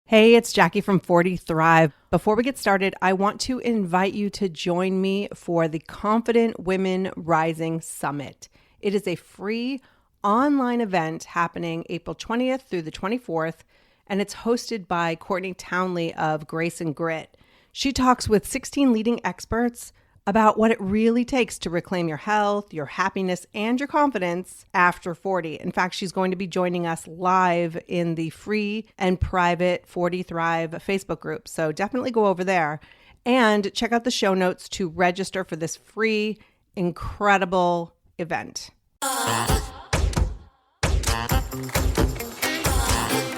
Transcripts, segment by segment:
Hey, it's Jackie from 40 Thrive. Before we get started, I want to invite you to join me for the Confident Women Rising Summit. It is a free online event happening April 20th through the 24th, and it's hosted by Courtney Townley of Grace and Grit. She talks with 16 leading experts about what it really takes to reclaim your health, your happiness, and your confidence after 40. In fact, she's going to be joining us live in the free and private 40 Thrive Facebook group. So definitely go over there and check out the show notes to register for this free, incredible event.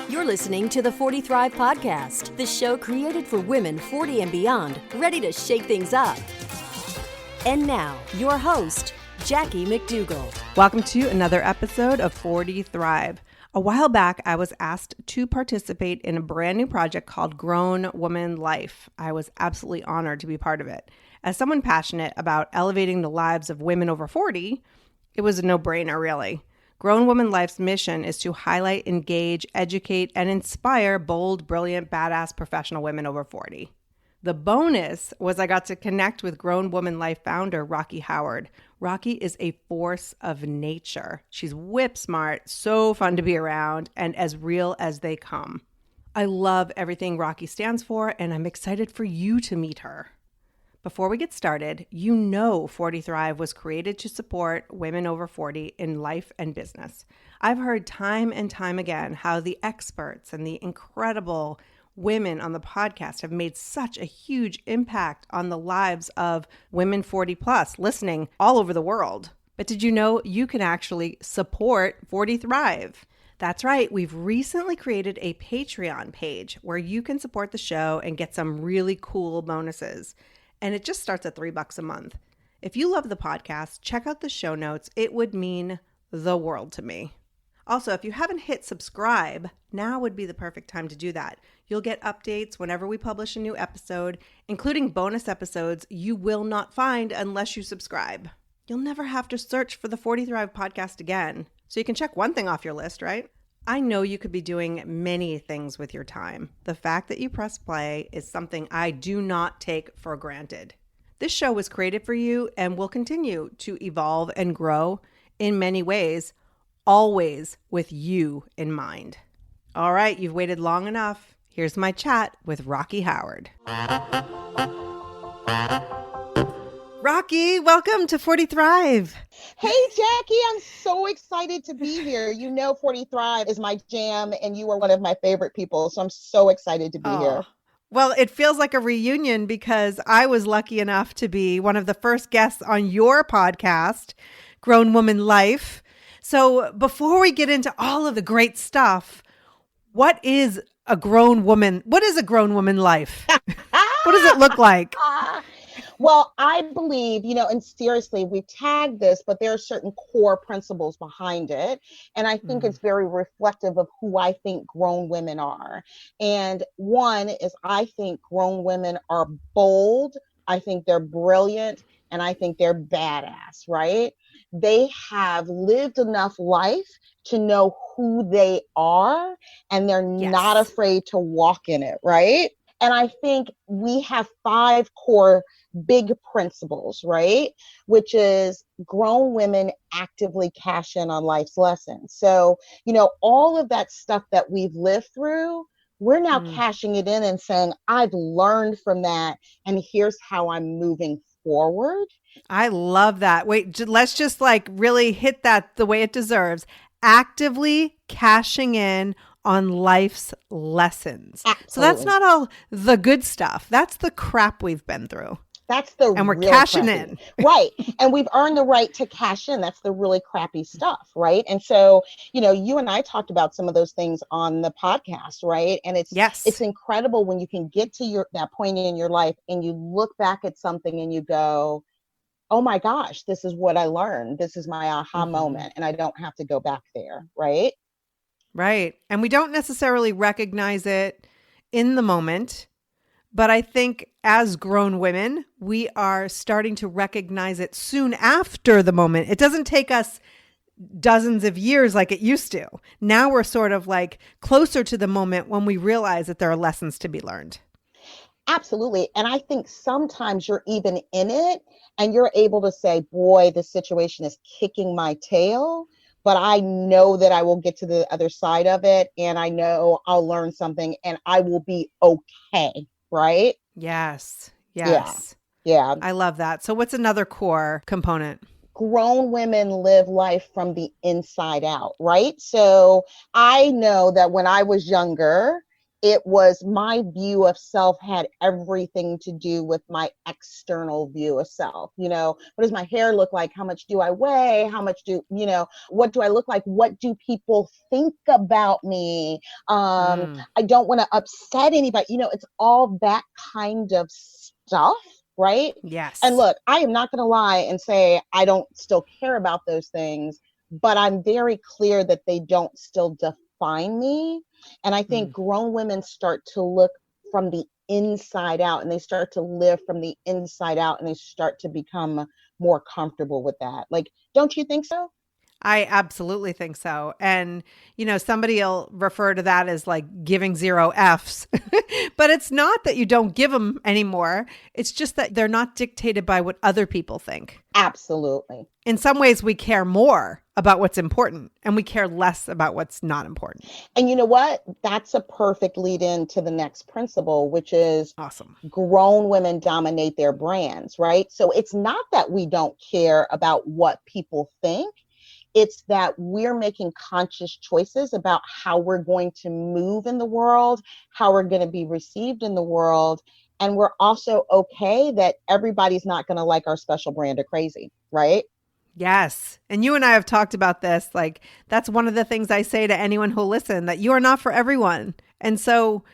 You're listening to the 40 Thrive podcast, the show created for women 40 and beyond, ready to shake things up. And now, your host, Jackie McDougall. Welcome to another episode of 40 Thrive. A while back, I was asked to participate in a brand new project called Grown Woman Life. I was absolutely honored to be part of it. As someone passionate about elevating the lives of women over 40, it was a no-brainer, really. Grown Woman Life's mission is to highlight, engage, educate, and inspire bold, brilliant, badass professional women over 40. The bonus was I got to connect with Grown Woman Life founder, Rocki Howard. Rocki is a force of nature. She's whip smart, so fun to be around, and as real as they come. I love everything Rocki stands for, and I'm excited for you to meet her. Before we get started, you know 40 Thrive was created to support women over 40 in life and business. I've heard time and time again how the experts and the incredible women on the podcast have made such a huge impact on the lives of women 40 plus listening all over the world. But did you know you can actually support 40 Thrive? That's right. We've recently created a Patreon page where you can support the show and get some really cool bonuses. And it just starts at $3 a month. If you love the podcast, check out the show notes. It would mean the world to me. Also, if you haven't hit subscribe, now would be the perfect time to do that. You'll get updates whenever we publish a new episode, including bonus episodes you will not find unless you subscribe. You'll never have to search for the 40 Thrive podcast again, so you can check one thing off your list, right? I know you could be doing many things with your time. The fact that you press play is something I do not take for granted. This show was created for you and will continue to evolve and grow in many ways, always with you in mind. All right, you've waited long enough. Here's my chat with Rocki Howard. Rocki, welcome to 40 Thrive. Hey, Jackie, I'm so excited to be here. You know 40 Thrive is my jam, and you are one of my favorite people, so I'm so excited to be here. Well, it feels like a reunion because I was lucky enough to be one of the first guests on your podcast, Grown Woman Life. So before we get into all of the great stuff, what is a grown woman? What is a grown woman life? What does it look like? Well, I believe, and seriously, we tagged this, but there are certain core principles behind it. And I think it's very reflective of who I think grown women are. And one is I think grown women are bold. I think they're brilliant. And I think they're badass, right? They have lived enough life to know who they are, and they're not afraid to walk in it, right? And I think we have 5 core big principles, right? Which is grown women actively cash in on life's lessons. So, all of that stuff that we've lived through, we're now cashing it in and saying, I've learned from that, and here's how I'm moving forward. I love that. Wait, let's just really hit that the way it deserves. Actively cashing in on life's lessons. Absolutely. So that's not all the good stuff. That's the crap we've been through. That's the and we're cashing crappy. In. Right. And we've earned the right to cash in. That's the really crappy stuff. Right. And so, you and I talked about some of those things on the podcast. Right. And it's incredible when you can get to that point in your life and you look back at something and you go, oh my gosh, this is what I learned. This is my aha moment. And I don't have to go back there. Right. Right. And we don't necessarily recognize it in the moment. But I think as grown women, we are starting to recognize it soon after the moment. It doesn't take us dozens of years like it used to. Now we're sort of like closer to the moment when we realize that there are lessons to be learned. Absolutely. And I think sometimes you're even in it and you're able to say, boy, this situation is kicking my tail, but I know that I will get to the other side of it. And I know I'll learn something and I will be okay. Right? Yes. Yeah. Yes. Yeah. I love that. So what's another core component? Grown women live life from the inside out, right? So I know that when I was younger, it was my view of self had everything to do with my external view of self. You know, what does my hair look like? How much do I weigh? How much do, you know, what do I look like? What do people think about me? I don't want to upset anybody. You know, it's all that kind of stuff. Right. Yes. And look, I am not going to lie and say I don't still care about those things, but I'm very clear that they don't still define me. And I think grown women start to look from the inside out and they start to live from the inside out and they start to become more comfortable with that. Like, don't you think so? I absolutely think so. And, you know, somebody will refer to that as like giving 0 Fs, but it's not that you don't give them anymore. It's just that they're not dictated by what other people think. Absolutely. In some ways, we care more about what's important and we care less about what's not important. And you know what? That's a perfect lead in to the next principle, which is awesome. Grown women dominate their brands, right? So it's not that we don't care about what people think. It's that we're making conscious choices about how we're going to move in the world, how we're going to be received in the world. And we're also okay that everybody's not going to like our special brand of crazy, right? Yes. And you and I have talked about this. Like, that's one of the things I say to anyone who'll listen, that you are not for everyone. And so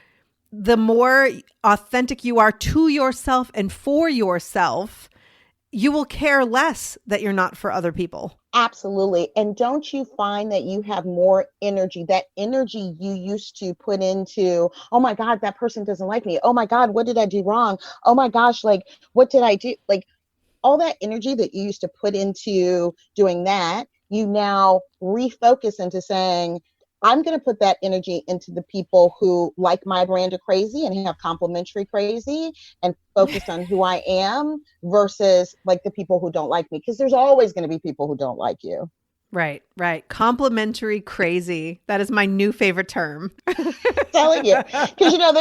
the more authentic you are to yourself and for yourself, you will care less that you're not for other people. Absolutely. And don't you find that you have more energy, that energy you used to put into, oh my God, that person doesn't like me. Oh my God, what did I do wrong? Oh my gosh, like, what did I do? Like, all that energy that you used to put into doing that, you now refocus into saying, I'm going to put that energy into the people who like my brand of crazy and have complementary crazy and focus on who I am versus like the people who don't like me. Because there's always going to be people who don't like you. Right, right. Complementary crazy. That is my new favorite term. Telling you, because you know,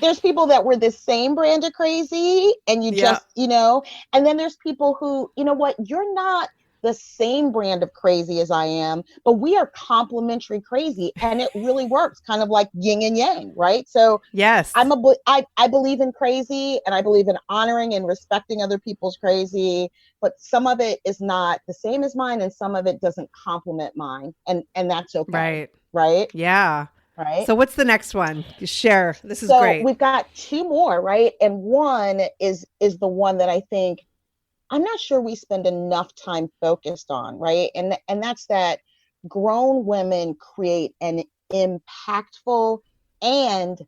there's people that were the same brand of crazy and you just, you know, and then there's people who, you know what, you're not the same brand of crazy as I am, but we are complementary crazy and it really works, kind of like yin and yang, right? So yes, I believe in crazy and I believe in honoring and respecting other people's crazy, but some of it is not the same as mine and some of it doesn't complement mine, and that's okay. Right? Yeah. Right. So what's the next one? Share. This is so great. We've got 2 more, right? And one is the one that I think I'm not sure we spend enough time focused on, right? And that's that grown women create an impactful and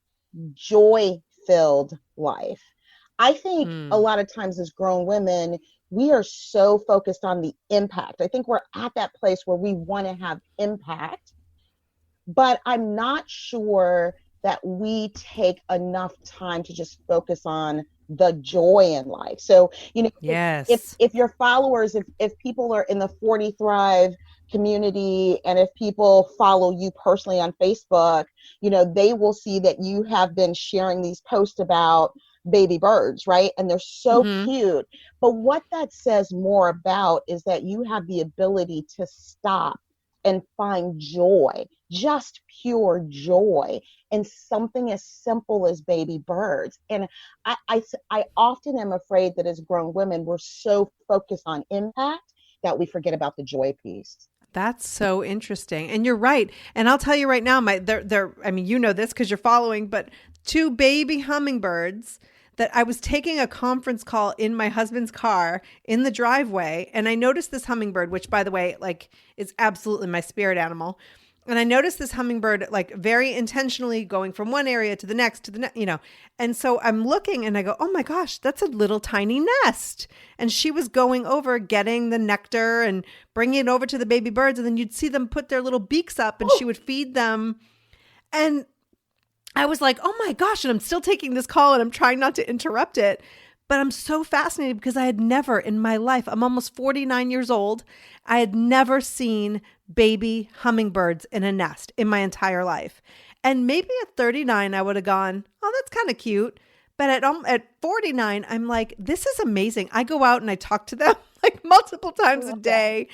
joy-filled life. I think a lot of times as grown women, we are so focused on the impact. I think we're at that place where we want to have impact, but I'm not sure that we take enough time to just focus on the joy in life. So, you know, yes. if your followers, if people are in the 40 Thrive community and if people follow you personally on Facebook, you know, they will see that you have been sharing these posts about baby birds, right? And they're so cute. But what that says more about is that you have the ability to stop and find joy, just pure joy in something as simple as baby birds. And I often am afraid that as grown women, we're so focused on impact that we forget about the joy piece. That's so interesting. And you're right. And I'll tell you right now, I mean, you know this because you're following, but 2 baby hummingbirds that I was taking a conference call in my husband's car in the driveway. And I noticed this hummingbird, which by the way, like is absolutely my spirit animal. And I noticed this hummingbird like very intentionally going from one area to the next, And so I'm looking and I go, oh my gosh, that's a little tiny nest. And she was going over, getting the nectar and bringing it over to the baby birds. And then you'd see them put their little beaks up and she would feed them. And I was like, oh my gosh. And I'm still taking this call and I'm trying not to interrupt it. But I'm so fascinated because I had never in my life, I'm almost 49 years old. I had never seen baby hummingbirds in a nest in my entire life. And maybe at 39, I would have gone, oh, that's kind of cute. But at 49, I'm like, this is amazing. I go out and I talk to them like multiple times a day.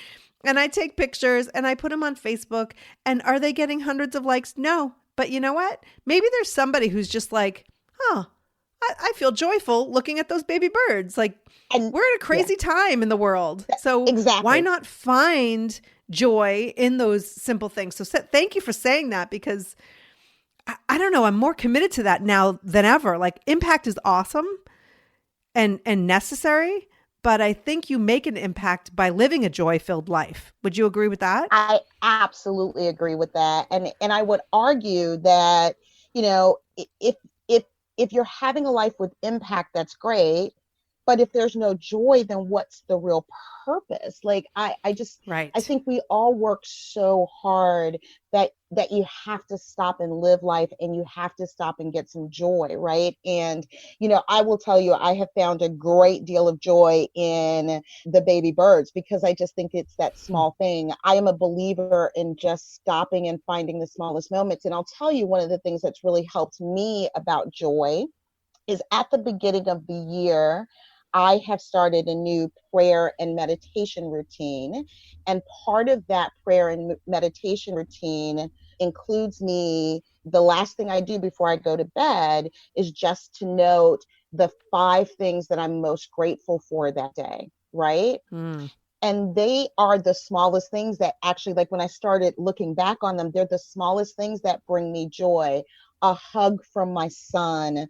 And I take pictures and I put them on Facebook. And are they getting hundreds of likes? No. But you know what? Maybe there's somebody who's just like, oh, I feel joyful looking at those baby birds. Like, and we're in a crazy time in the world. So why not find joy in those simple things? So thank you for saying that, because I don't know, I'm more committed to that now than ever. Like, impact is awesome and necessary, but I think you make an impact by living a joy-filled life. Would you agree with that? I absolutely agree with that. And I would argue that, if you're having a life with impact, that's great. But if there's no joy, then what's the real purpose? Like, I think we all work so hard that you have to stop and live life, and you have to stop and get some joy, right? And, I will tell you, I have found a great deal of joy in the baby birds, because I just think it's that small thing. I am a believer in just stopping and finding the smallest moments. And I'll tell you, one of the things that's really helped me about joy is at the beginning of the year, I have started a new prayer and meditation routine. And part of that prayer and meditation routine includes me, the last thing I do before I go to bed is just to note the 5 things that I'm most grateful for that day, right? And they are the smallest things that actually, like, when I started looking back on them, they're the smallest things that bring me joy. A hug from my son,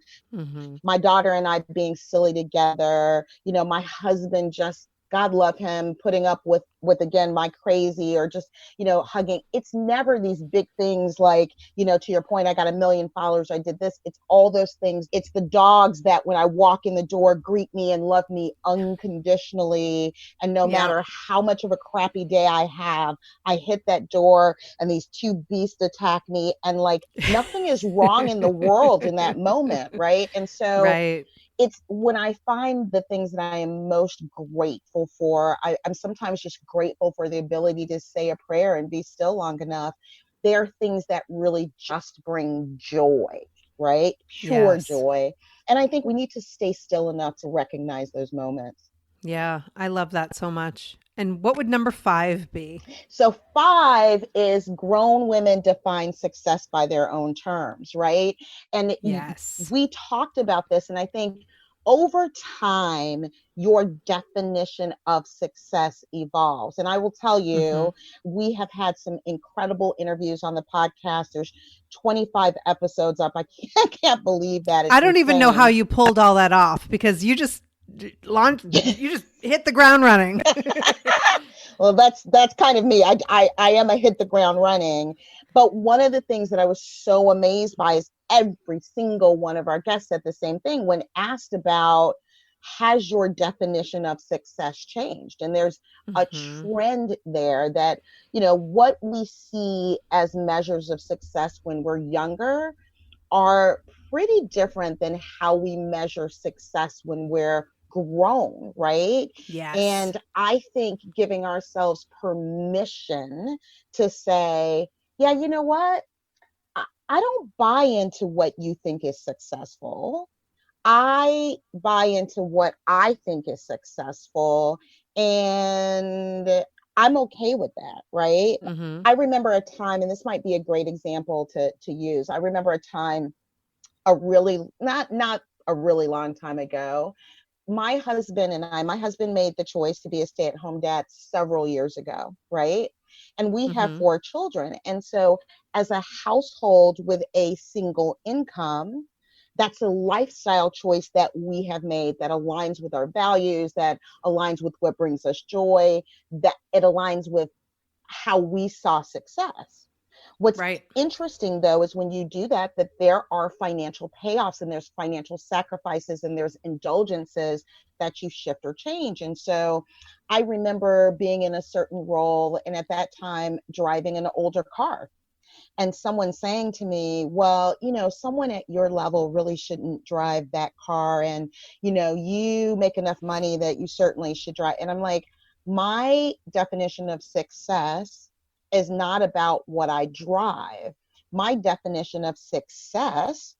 my daughter and I being silly together, my husband, just, God love him, putting up with again, my crazy, or just, hugging. It's never these big things like, to your point, I got 1 million followers, I did this. It's all those things. It's the dogs that when I walk in the door, greet me and love me unconditionally. And no matter how much of a crappy day I have, I hit that door and these 2 beasts attack me, and like nothing is wrong in the world in that moment. Right. And so it's when I find the things that I am most grateful for, I'm sometimes just grateful for the ability to say a prayer and be still long enough. They're things that really just bring joy, right? Pure joy. And I think we need to stay still enough to recognize those moments. Yeah, I love that so much. And what would number 5 be? So 5 is grown women define success by their own terms, right? And we talked about this, and I think over time, your definition of success evolves. And I will tell you, we have had some incredible interviews on the podcast. There's 25 episodes up. I can't believe that. I don't even know how you pulled all that off, because you just hit the ground running. Well, that's kind of me. I am a hit the ground running. But one of the things that I was so amazed by is every single one of our guests said the same thing when asked about, has your definition of success changed? And there's a trend there that, what we see as measures of success when we're younger are pretty different than how we measure success when we're grown, right? Yes. And I think giving ourselves permission to say, yeah, you know what? I don't buy into what you think is successful. I buy into what I think is successful, and I'm okay with that, right? I remember a time, and this might be a great example to use. I remember a time, not a really long time ago, my husband made the choice to be a stay-at-home dad several years ago, right? And we have 4 children. And so as a household with a single income, that's a lifestyle choice that we have made that aligns with our values, that aligns with what brings us joy, that it aligns with how we saw success. What's Right. interesting though is when you do that, that there are financial payoffs and there's financial sacrifices and there's indulgences that you shift or change. And so I remember being in a certain role and at that time driving an older car and someone saying to me, well, someone at your level really shouldn't drive that car. And, you make enough money that you certainly should drive. And I'm like, my definition of success is not about what I drive. My definition of success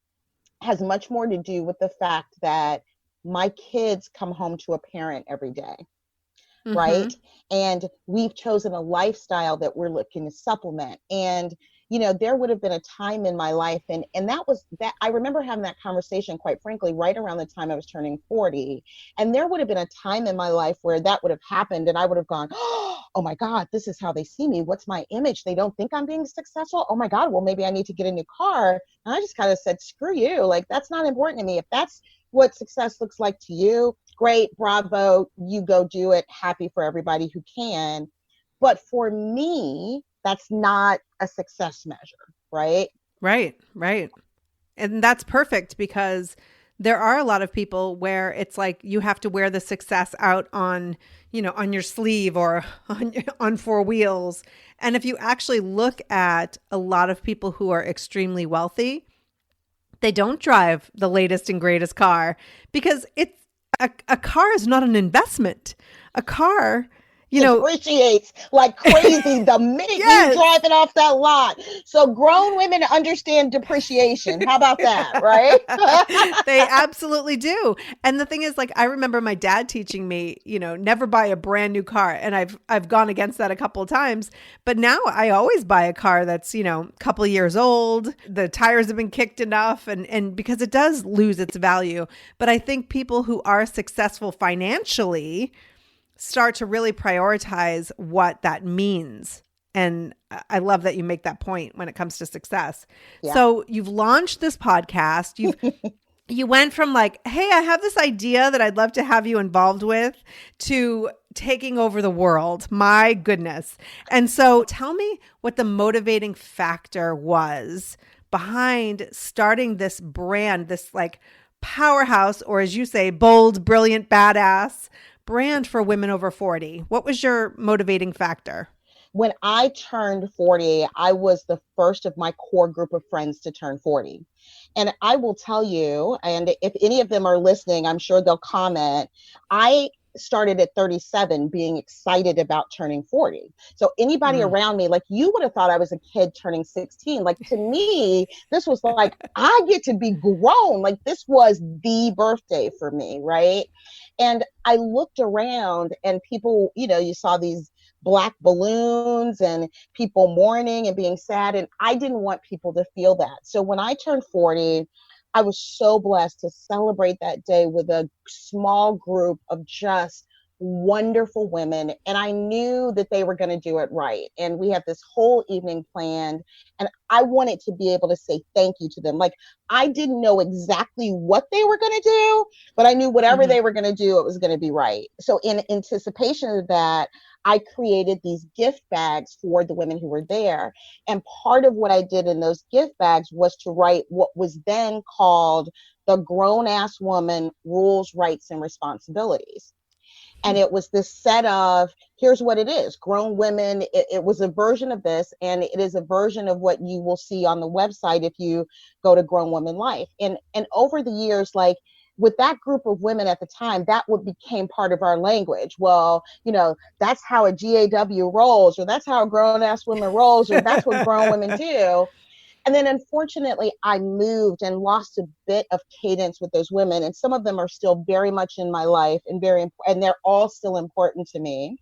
has much more to do with the fact that my kids come home to a parent every day, Mm-hmm. right? And we've chosen a lifestyle that we're looking to supplement. And there would have been a time in my life, and that was that. I remember having that conversation, quite frankly, right around the time I was turning 40. And there would have been a time in my life where that would have happened, and I would have gone, oh my God, this is how they see me. What's my image? They don't think I'm being successful. Oh my God, well, maybe I need to get a new car. And I just kind of said, screw you. Like, that's not important to me. If that's what success looks like to you, great, bravo, you go do it. Happy for everybody who can. But for me, that's not a success measure, right? Right. Right. And that's perfect because there are a lot of people where it's like you have to wear the success out on, on your sleeve or on four wheels. And if you actually look at a lot of people who are extremely wealthy, they don't drive the latest and greatest car because it's a car is not an investment. A car, Depreciates like crazy the minute you yes. drive it off that lot. So grown women understand depreciation. How about that, right? They absolutely do. And the thing is, like, I remember my dad teaching me, never buy a brand new car. And I've gone against that a couple of times. But now I always buy a car that's, a couple of years old. The tires have been kicked enough and because it does lose its value. But I think people who are successful financially start to really prioritize what that means. And I love that you make that point when it comes to success. Yeah. So you've launched this podcast. You went from like, hey, I have this idea that I'd love to have you involved with to taking over the world. My goodness. And so tell me what the motivating factor was behind starting this brand, this like powerhouse, or as you say, bold, brilliant, badass brand for women over 40. What was your motivating factor? When I turned 40, I was the first of my core group of friends to turn 40. And I will tell you, and if any of them are listening, I'm sure they'll comment. I started at 37 being excited about turning 40. So anybody around me, like, you would have thought I was a kid turning 16. Like, to me, this was like, I get to be grown. Like, this was the birthday for me, right? And I looked around and people, you saw these black balloons and people mourning and being sad. And I didn't want people to feel that. So when I turned 40, I was so blessed to celebrate that day with a small group of just wonderful women. And I knew that they were going to do it right. And we had this whole evening planned. And I wanted to be able to say thank you to them. Like, I didn't know exactly what they were going to do, but I knew whatever they were going to do, it was going to be right. So in anticipation of that, I created these gift bags for the women who were there. And part of what I did in those gift bags was to write what was then called the Grown Ass Woman Rules, Rights, and Responsibilities. And it was this set of, here's what it is. Grown women, it was a version of this, and it is a version of what you will see on the website if you go to Grown Woman Life. And over the years, like, with that group of women at the time, that became part of our language. Well, that's how a GAW rolls, or that's how a grown ass woman rolls, or that's what grown women do. And then unfortunately, I moved and lost a bit of cadence with those women. And some of them are still very much in my life and and they're all still important to me.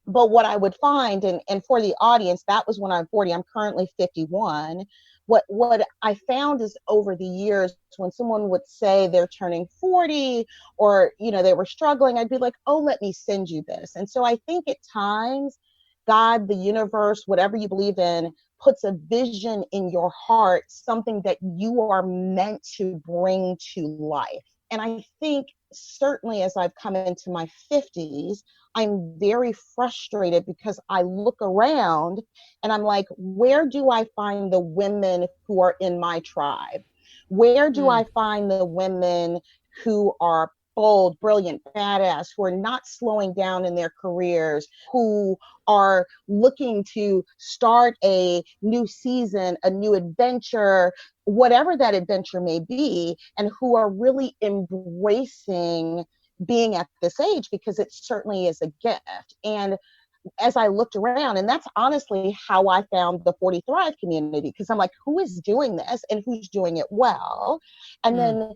But what I would find, and for the audience, that was when I'm 40, I'm currently 51. What I found is over the years, when someone would say they're turning 40 or, they were struggling, I'd be like, oh, let me send you this. And so I think at times, God, the universe, whatever you believe in, puts a vision in your heart, something that you are meant to bring to life. And I think certainly as I've come into my 50s, I'm very frustrated because I look around and I'm like, where do I find the women who are in my tribe? Where do I find the women who are bold, brilliant, badass, who are not slowing down in their careers, who are looking to start a new season, a new adventure, whatever that adventure may be, and who are really embracing being at this age, because it certainly is a gift. And as I looked around, and that's honestly how I found the 40 Thrive community, because I'm like, who is doing this and who's doing it well? And then,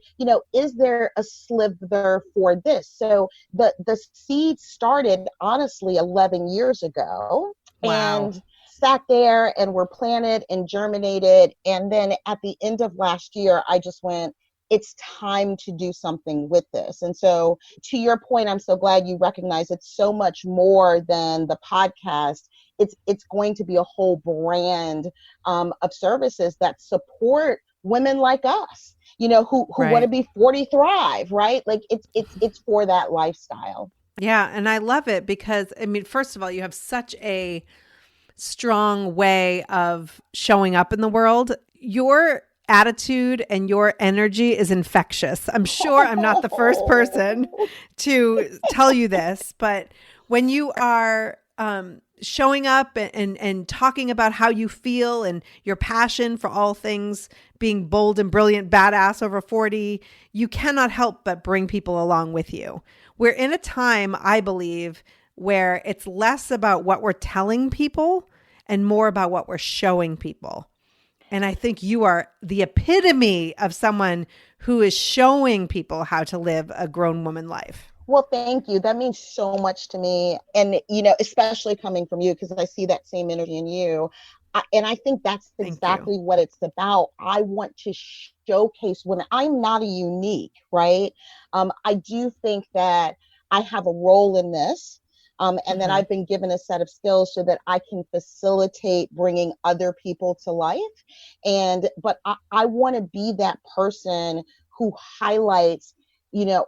is there a sliver for this? So the seed started honestly 11 years ago. Wow. And sat there and were planted and germinated. And then at the end of last year, I just went, it's time to do something with this. And so to your point, I'm so glad you recognize it's so much more than the podcast. It's going to be a whole brand of services that support women like us, who Right. want to be 40 Thrive, right? Like it's for that lifestyle. Yeah. And I love it because, I mean, first of all, you have such a strong way of showing up in the world. Your attitude and your energy is infectious. I'm sure I'm not the first person to tell you this, but when you are showing up and talking about how you feel and your passion for all things being bold and brilliant, badass over 40, you cannot help but bring people along with you. We're in a time, I believe, where it's less about what we're telling people and more about what we're showing people. And I think you are the epitome of someone who is showing people how to live a grown woman life. Well, thank you. That means so much to me. And, especially coming from you, because I see that same energy in you. And I think that's exactly what it's about. I want to showcase women. I'm not a unique, right? I do think that I have a role in this. And then I've been given a set of skills so that I can facilitate bringing other people to life. But I want to be that person who highlights,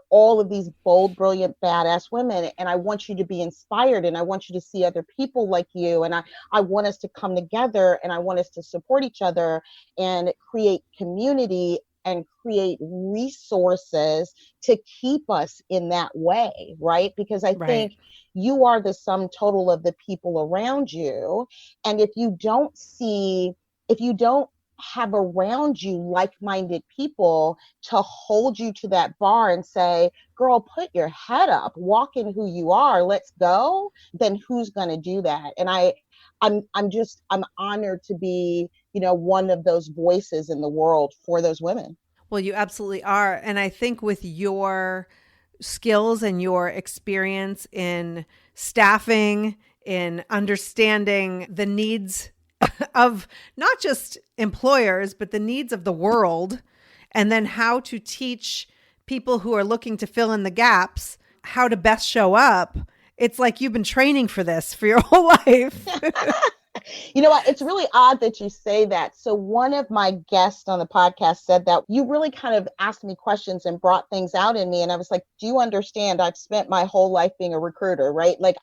all of these bold, brilliant, badass women. And I want you to be inspired, and I want you to see other people like you. And I want us to come together, and I want us to support each other and create community and create resources to keep us in that way, right? Because I think you are the sum total of the people around you. And if you don't have around you like-minded people to hold you to that bar and say, girl, put your head up, walk in who you are, let's go, then who's going to do that? And I'm honored to be, one of those voices in the world for those women. Well, you absolutely are. And I think with your skills and your experience in staffing, in understanding the needs of not just employers, but the needs of the world, and then how to teach people who are looking to fill in the gaps how to best show up. It's like you've been training for this for your whole life. You know what? It's really odd that you say that. So one of my guests on the podcast said that you really kind of asked me questions and brought things out in me. And I was like, do you understand? I've spent my whole life being a recruiter, right? Like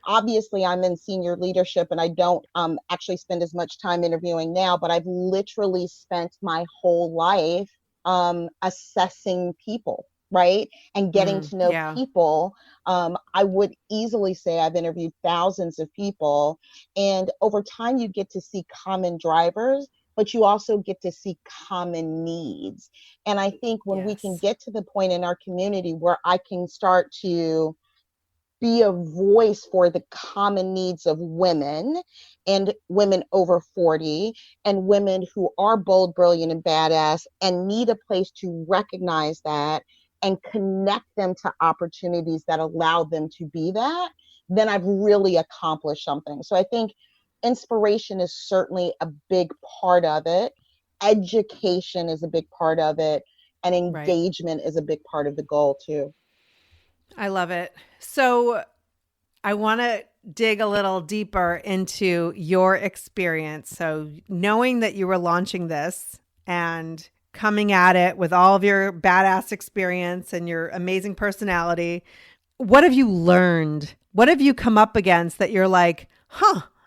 obviously I'm in senior leadership and I don't actually spend as much time interviewing now, but I've literally spent my whole life assessing people, right? And getting to know people. I would easily say I've interviewed thousands of people, and over time you get to see common drivers, but you also get to see common needs. And I think when we can get to the point in our community where I can start to be a voice for the common needs of women and women over 40 and women who are bold, brilliant, and badass and need a place to recognize that and connect them to opportunities that allow them to be that, then I've really accomplished something. So I think inspiration is certainly a big part of it. Education is a big part of it. And engagement is a big part of the goal too. I love it. So I want to dig a little deeper into your experience. So knowing that you were launching this and coming at it with all of your badass experience and your amazing personality. What have you learned? What have you come up against that you're like,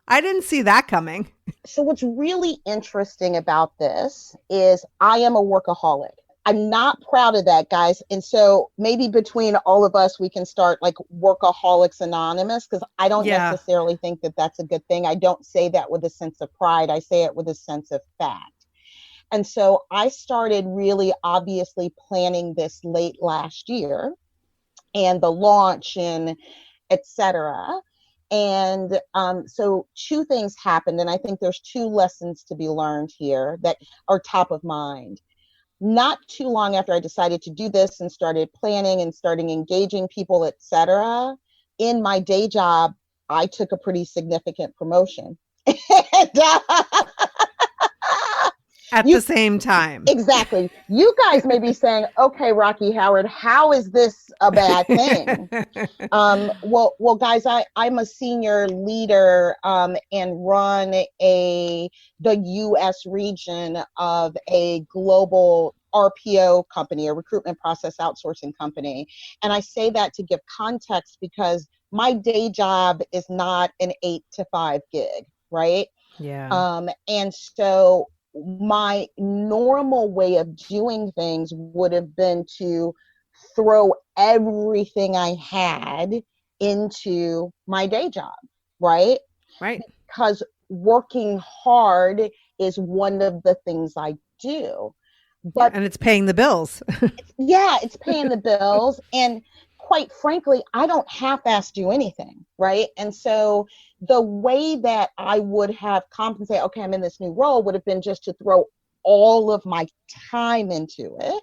I didn't see that coming? So what's really interesting about this is I am a workaholic. I'm not proud of that, guys. And so maybe between all of us, we can start like Workaholics Anonymous, because I don't necessarily think that that's a good thing. I don't say that with a sense of pride. I say it with a sense of fact. And so I started really obviously planning this late last year, and the launch and et cetera. And so two things happened. And I think there's two lessons to be learned here that are top of mind. Not too long after I decided to do this and started planning and starting engaging people, et cetera, in my day job, I took a pretty significant promotion. At the same time. Exactly. You guys may be saying, okay, Rocki Howard, how is this a bad thing? Well, guys, I'm a senior leader and run the U.S. region of a global RPO company, a recruitment process outsourcing company. And I say that to give context because my day job is not an 8-to-5 gig, right? Yeah. And so my normal way of doing things would have been to throw everything I had into my day job, right? Right. Because working hard is one of the things I do. But and it's paying the bills. It's paying the bills. And quite frankly, I don't half-ass do anything, right? And so the way that I would have compensated, okay, I'm in this new role, would have been just to throw all of my time into it.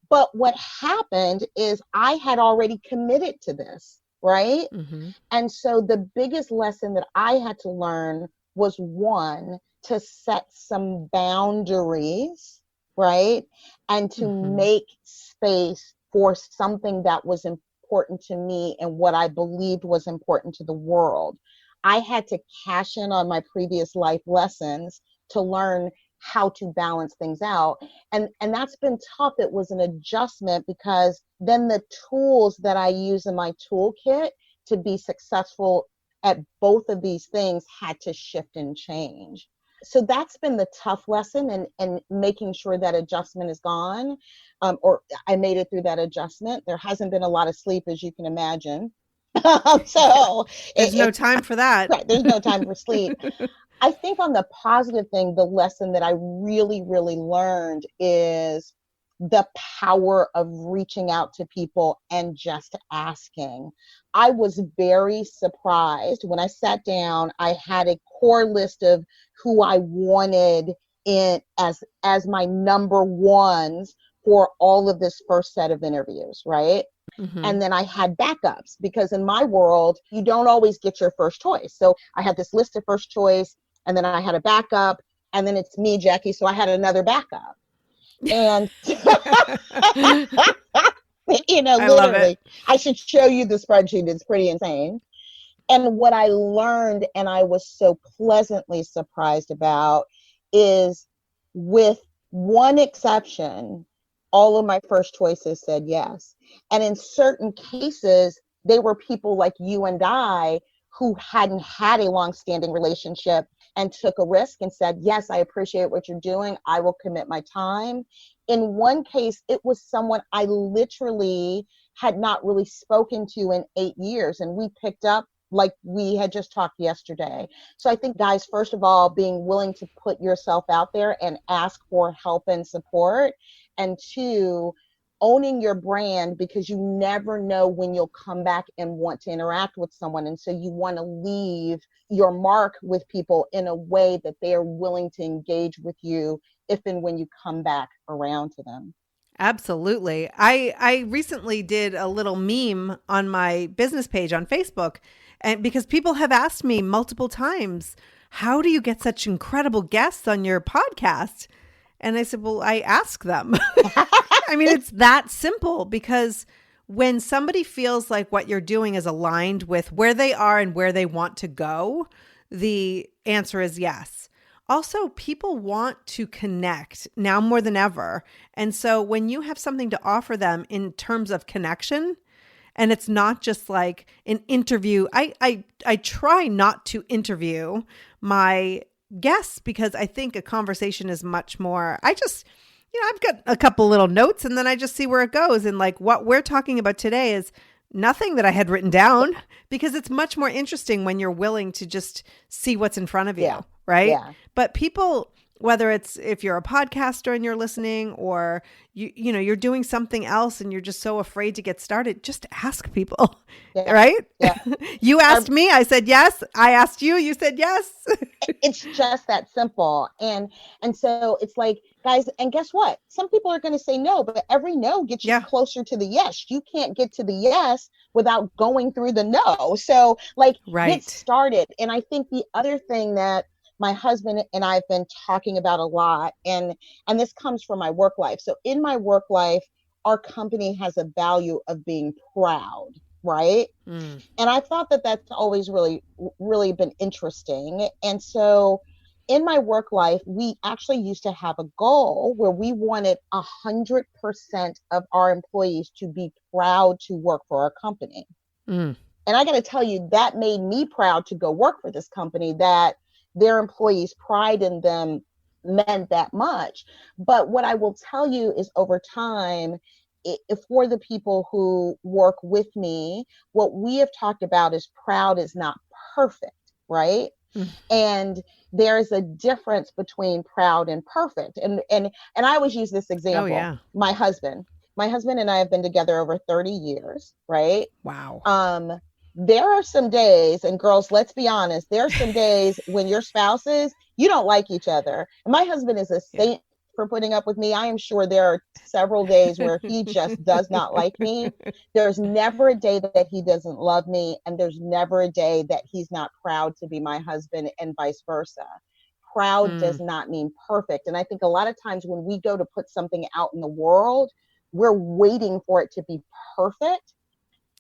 But what happened is I had already committed to this, right? Mm-hmm. And so the biggest lesson that I had to learn was, one, to set some boundaries, right? And to make space for something that was important to me and what I believed was important to the world. I had to cash in on my previous life lessons to learn how to balance things out. And that's been tough. It was an adjustment because then the tools that I use in my toolkit to be successful at both of these things had to shift and change. So that's been the tough lesson, and making sure that adjustment is gone, or I made it through that adjustment. There hasn't been a lot of sleep, as you can imagine. So there's no time for that. Right, there's no time for sleep. I think on the positive thing, the lesson that I really, really learned is the power of reaching out to people and just asking. I was very surprised when I sat down. I had a core list of who I wanted in as my number ones for all of this first set of interviews, right? Mm-hmm. And then I had backups because in my world, you don't always get your first choice. So I had this list of first choice, and then I had a backup, and then it's me, Jackie. So I had another backup. And, literally, I should show you the spreadsheet. It's pretty insane. And what I learned, and I was so pleasantly surprised about, is with one exception, all of my first choices said yes. And in certain cases, they were people like you and I who hadn't had a long-standing relationship and took a risk and said, yes, I appreciate what you're doing. I will commit my time. In one case, it was someone I literally had not really spoken to in 8 years. And we picked up like we had just talked yesterday. So I think, guys, first of all, being willing to put yourself out there and ask for help and support. And two, owning your brand, because you never know when you'll come back and want to interact with someone. And so you want to leave your mark with people in a way that they are willing to engage with you if and when you come back around to them. Absolutely. I recently did a little meme on my business page on Facebook, and because people have asked me multiple times, how do you get such incredible guests on your podcast? And I said, well, I ask them. I mean, it's that simple, because when somebody feels like what you're doing is aligned with where they are and where they want to go, the answer is yes. Also, people want to connect now more than ever. And so when you have something to offer them in terms of connection, and it's not just like an interview, I try not to interview my guests because I think a conversation is much more, I've got a couple little notes and then I just see where it goes. And like what we're talking about today is nothing that I had written down because it's much more interesting when you're willing to just see what's in front of you. Yeah. Right. Yeah. But people, whether it's if you're a podcaster and you're listening or you're doing something else and you're just so afraid to get started, just ask people. Yeah. Right. Yeah. You asked me, I said yes. I asked you, you said yes. It's just that simple. And so it's like, guys, and guess what? Some people are going to say no, but every no gets you closer to the yes. You can't get to the yes without going through the no. So like, get started. And I think the other thing that my husband and I have been talking about a lot, and this comes from my work life. So in my work life, our company has a value of being proud, right? And I thought that that's always really, really been interesting. And so in my work life, we actually used to have a goal where we wanted 100% of our employees to be proud to work for our company. And I got to tell you, that made me proud to go work for this company, that their employees' pride in them meant that much. But what I will tell you is over time, for the people who work with me, what we have talked about is proud is not perfect, right? And there's a difference between proud and perfect. And I always use this example. Oh, yeah. My husband and I have been together over 30 years, right? Wow. There are some days, and girls, let's be honest, there are some days when your spouses, you don't like each other. And my husband is a saint for putting up with me. I am sure there are several days where he just does not like me. There's never a day that he doesn't love me. And there's never a day that he's not proud to be my husband, and vice versa. Proud does not mean perfect. And I think a lot of times when we go to put something out in the world, we're waiting for it to be perfect.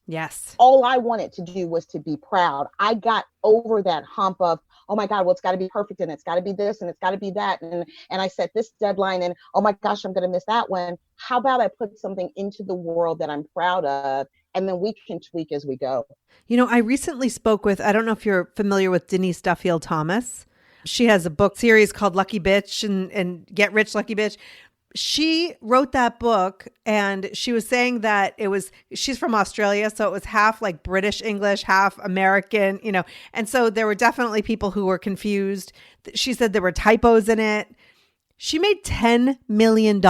Yes. All I wanted to do was to be proud. I got over that hump of, oh my God, well, it's got to be perfect and it's got to be this and it's got to be that. And I set this deadline and, oh my gosh, I'm going to miss that one. How about I put something into the world that I'm proud of, and then we can tweak as we go. I recently spoke with, I don't know if you're familiar with Denise Duffield Thomas. She has a book series called Lucky Bitch and Get Rich Lucky Bitch. She wrote that book and she was saying that she's from Australia. So it was half like British English, half American, and so there were definitely people who were confused. She said there were typos in it. She made $10 million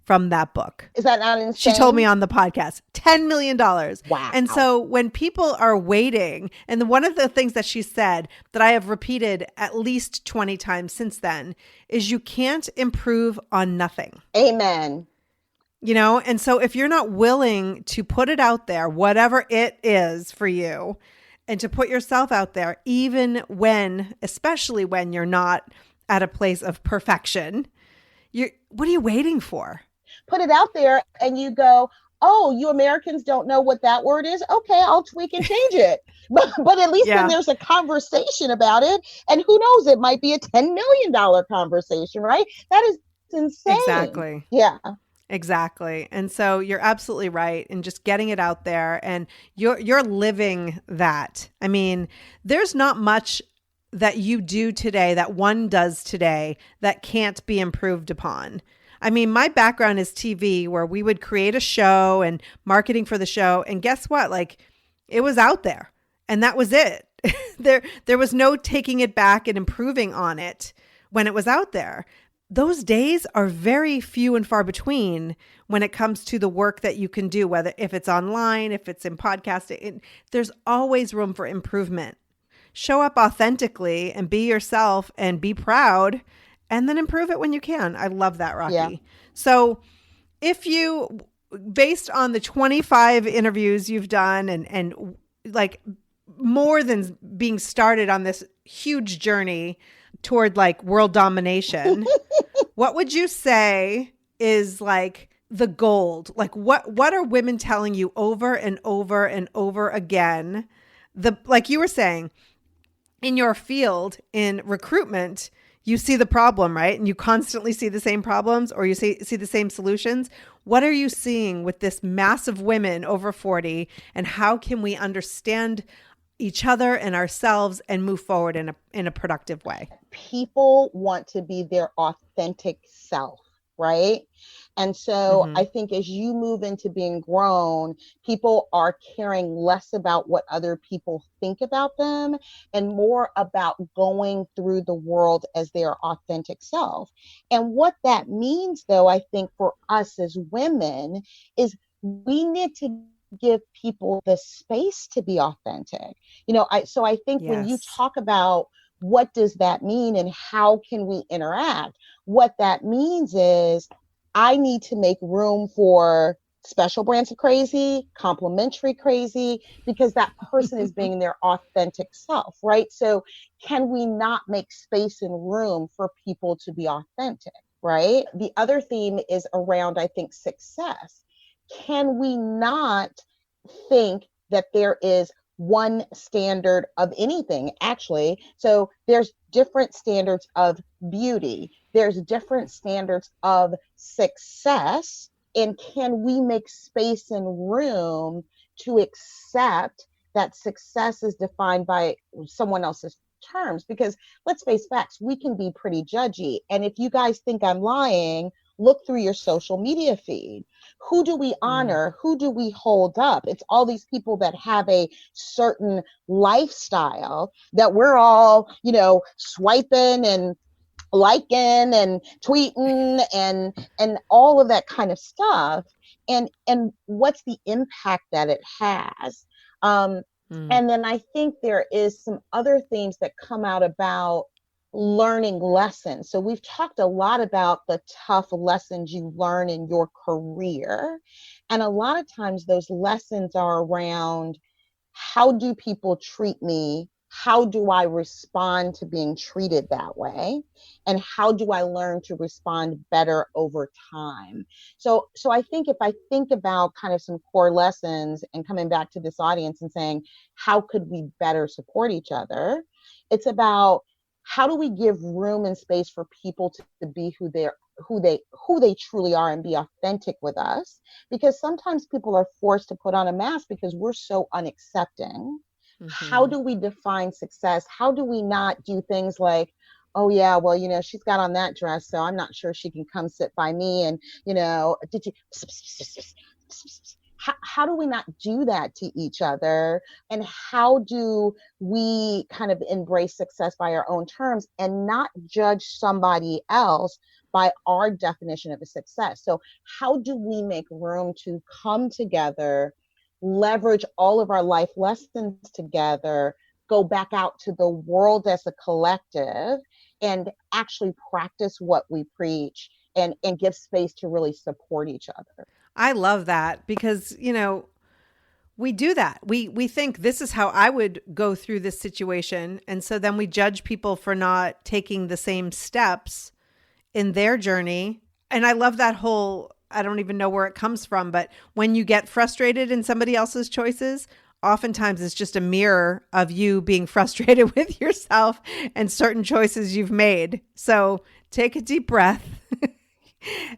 from that book. Is that not insane? She told me on the podcast, $10 million. Wow. And so when people are waiting, and one of the things that she said that I have repeated at least 20 times since then is you can't improve on nothing. Amen. And so if you're not willing to put it out there, whatever it is for you, and to put yourself out there, especially when you're not at a place of perfection, what are you waiting for? Put it out there and you go, oh, you Americans don't know what that word is? Okay, I'll tweak and change it. But at least then there's a conversation about it. And who knows, it might be a $10 million conversation, right? That is insane. Exactly. Yeah. Exactly. And so you're absolutely right. And just getting it out there, and you're living that. I mean, there's not much that you do today, that one does today, that can't be improved upon. I mean, my background is TV, where we would create a show and marketing for the show. And guess what? Like, it was out there and that was it. There was no taking it back and improving on it when it was out there. Those days are very few and far between when it comes to the work that you can do, whether if it's online, if it's in podcasting, there's always room for improvement. Show up authentically and be yourself and be proud, and then improve it when you can. I love that, Rocki. Yeah. So if you, based on the 25 interviews you've done and like more than being started on this huge journey toward like world domination, what would you say is like the gold? Like what are women telling you over and over and over again? Like you were saying, in your field, in recruitment, you see the problem, right? And you constantly see the same problems, or you see the same solutions. What are you seeing with this mass of women over 40, and how can we understand each other and ourselves and move forward in a productive way? People want to be their authentic self, right? And so Mm-hmm. I think as you move into being grown, people are caring less about what other people think about them and more about going through the world as their authentic self. And what that means, though, I think for us as women, is we need to give people the space to be authentic. I think when you Yes. talk about what does that mean and how can we interact, what that means is I need to make room for special brands of crazy, complementary crazy, because that person is being their authentic self, right? So can we not make space and room for people to be authentic, right? The other theme is around, I think, success. Can we not think that there is one standard of anything, actually? So there's different standards of beauty, there's different standards of success. And can we make space and room to accept that success is defined by someone else's terms? Because let's face facts, we can be pretty judgy. And if you guys think I'm lying, look through your social media feed. Who do we honor? Who do we hold up? It's all these people that have a certain lifestyle that we're all, swiping and liking and tweeting and all of that kind of stuff. And what's the impact that it has? Mm. And then I think there is some other themes that come out about learning lessons. So we've talked a lot about the tough lessons you learn in your career. And a lot of times those lessons are around, how do people treat me? How do I respond to being treated that way? And how do I learn to respond better over time? So I think if I think about kind of some core lessons and coming back to this audience and saying, how could we better support each other? It's about, how do we give room and space for people to be who they truly are and be authentic with us? Because sometimes people are forced to put on a mask because we're so unaccepting. How Mm-hmm. do we define success? How do we not do things like, oh yeah, well, she's got on that dress, so I'm not sure she can come sit by me. And, did you, how do we not do that to each other? And how do we kind of embrace success by our own terms and not judge somebody else by our definition of a success? So how do we make room to come together, leverage all of our life lessons together, go back out to the world as a collective, and actually practice what we preach, and give space to really support each other? I love that because, we do that. We think this is how I would go through this situation. And so then we judge people for not taking the same steps in their journey. And I love that whole, I don't even know where it comes from, but when you get frustrated in somebody else's choices, oftentimes it's just a mirror of you being frustrated with yourself and certain choices you've made. So take a deep breath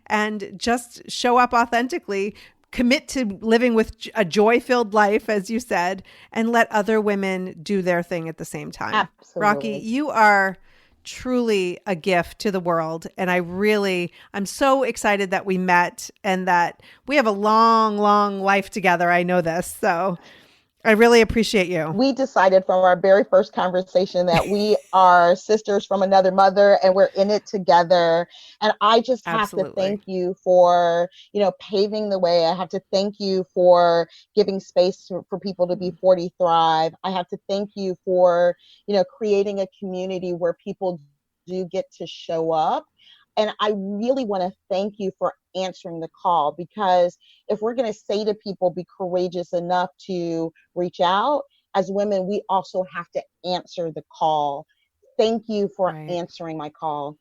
and just show up authentically, commit to living with a joy-filled life, as you said, and let other women do their thing at the same time. Absolutely. Rocki, you are truly a gift to the world. And I'm so excited that we met and that we have a long, long life together. I know this. So I really appreciate you. We decided from our very first conversation that we are sisters from another mother and we're in it together. And I just have to thank Absolutely. you for, paving the way. I have to thank you for giving space for people to be 40 Thrive. I have to thank you for, creating a community where people do get to show up. And I really want to thank you for answering the call, because if we're going to say to people, be courageous enough to reach out, as women, we also have to answer the call. Thank you for Right. answering my call.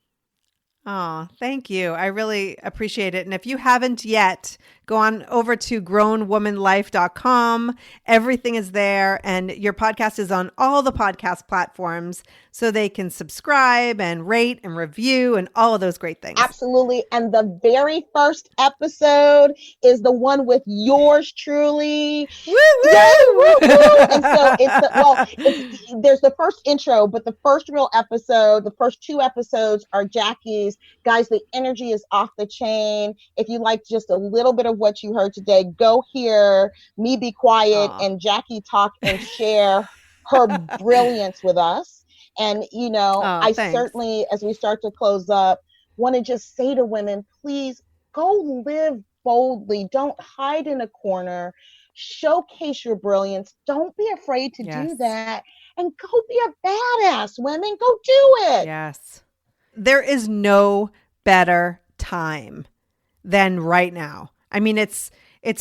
Oh, thank you. I really appreciate it. And if you haven't yet go on over to grownwomanlife.com. Everything is there. And your podcast is on all the podcast platforms so they can subscribe and rate and review and all of those great things. Absolutely. And the very first episode is the one with yours truly. Woo, woo! Yay, woo, woo. And so there's the first intro, but the first real episode, the first 2 episodes are Jackie's. Guys, the energy is off the chain. If you like just a little bit of what you heard today, go hear me be quiet and Jackie talk and share her brilliance with us. And, I certainly, as we start to close up, want to just say to women, please go live boldly. Don't hide in a corner. Showcase your brilliance. Don't be afraid to do that. And go be a badass, women. Go do it. Yes. There is no better time than right now. I mean, it's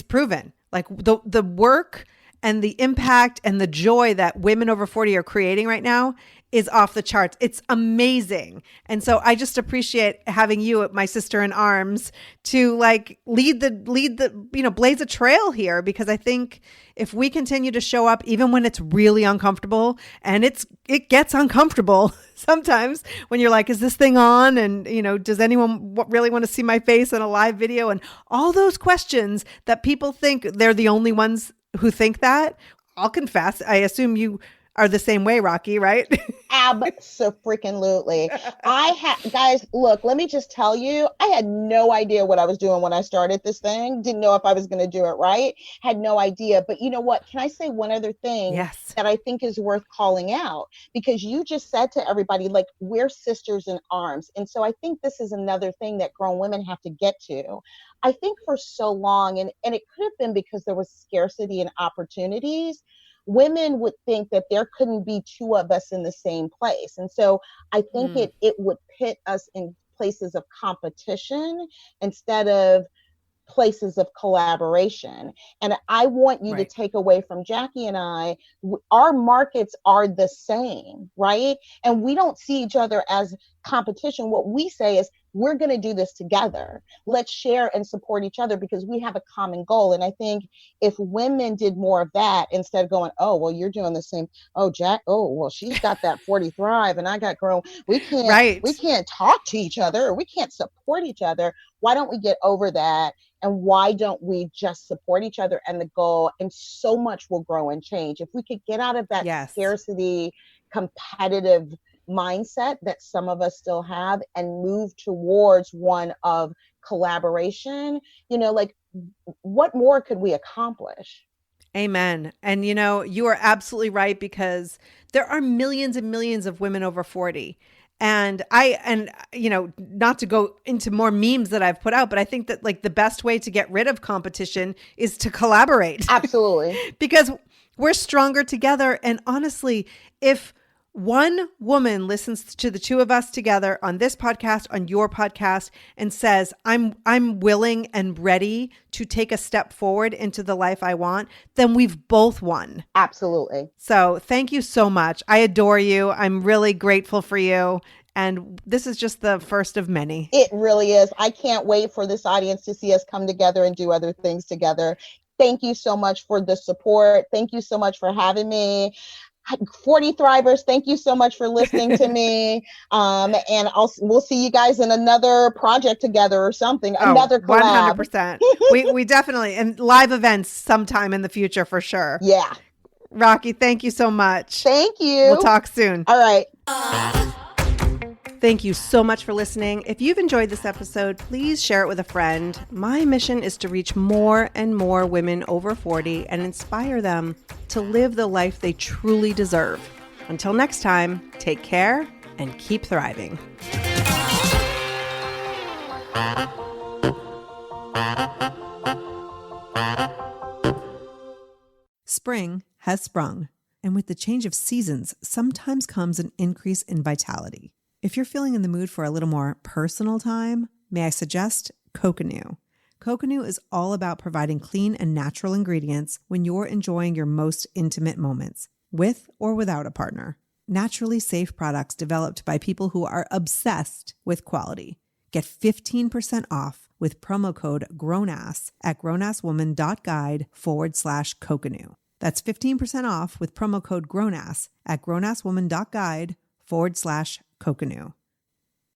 proven. Like the work and the impact and the joy that women over 40 are creating right now is off the charts. It's amazing. And so I just appreciate having you, my sister in arms, to like lead the blaze a trail here, because I think if we continue to show up even when it's really uncomfortable, and it gets uncomfortable sometimes when you're like, is this thing on? And does anyone really want to see my face in a live video? And all those questions that people think they're the only ones who think that. I'll confess, I assume you are the same way, Rocki, right? Abso-freaking-lutely. Guys, look, let me just tell you, I had no idea what I was doing when I started this thing. Didn't know if I was going to do it right. Had no idea. But you know what? Can I say one other thing that I think is worth calling out? Because you just said to everybody, like, we're sisters in arms. And so I think this is another thing that grown women have to get to. I think for so long, and it could have been because there was scarcity and opportunities, women would think that there couldn't be 2 of us in the same place. And so I think it would pit us in places of competition instead of places of collaboration. And I want you to take away from Jackie and I, our markets are the same, right? And we don't see each other as competition. What we say is, we're going to do this together. Let's share and support each other because we have a common goal. And I think if women did more of that, instead of going, oh, well, you're doing the same. Oh, Jack. Oh, well, she's got that 40 Thrive and I got grown. We can't talk to each other, or we can't support each other. Why don't we get over that? And why don't we just support each other and the goal? And so much will grow and change. If we could get out of that scarcity, competitive mindset that some of us still have and move towards one of collaboration, like, what more could we accomplish? Amen. And you are absolutely right, because there are millions and millions of women over 40. And not to go into more memes that I've put out, but I think that like the best way to get rid of competition is to collaborate. Absolutely. Because we're stronger together. And honestly, if one woman listens to the 2 of us together on this podcast, on your podcast, and says, I'm willing and ready to take a step forward into the life I want, then we've both won. Absolutely. So thank you so much. I adore you. I'm really grateful for you. And this is just the first of many. It really is. I can't wait for this audience to see us come together and do other things together. Thank you so much for the support. Thank you so much for having me. 40 Thrivers, thank you so much for listening to me. And we'll see you guys in another project together or something, another collab. 100%. we definitely, and live events sometime in the future for sure. Yeah. Rocki, thank you so much. Thank you. We'll talk soon. All right. Thank you so much for listening. If you've enjoyed this episode, please share it with a friend. My mission is to reach more and more women over 40 and inspire them to live the life they truly deserve. Until next time, take care and keep thriving. Spring has sprung, and with the change of seasons, sometimes comes an increase in vitality. If you're feeling in the mood for a little more personal time, may I suggest Coconut. Coconut is all about providing clean and natural ingredients when you're enjoying your most intimate moments, with or without a partner. Naturally safe products developed by people who are obsessed with quality. Get 15% off with promo code GROWNASS at grownasswoman.guide/Kokanu. That's 15% off with promo code GROWNASS at grownasswoman.guide/Kokanu.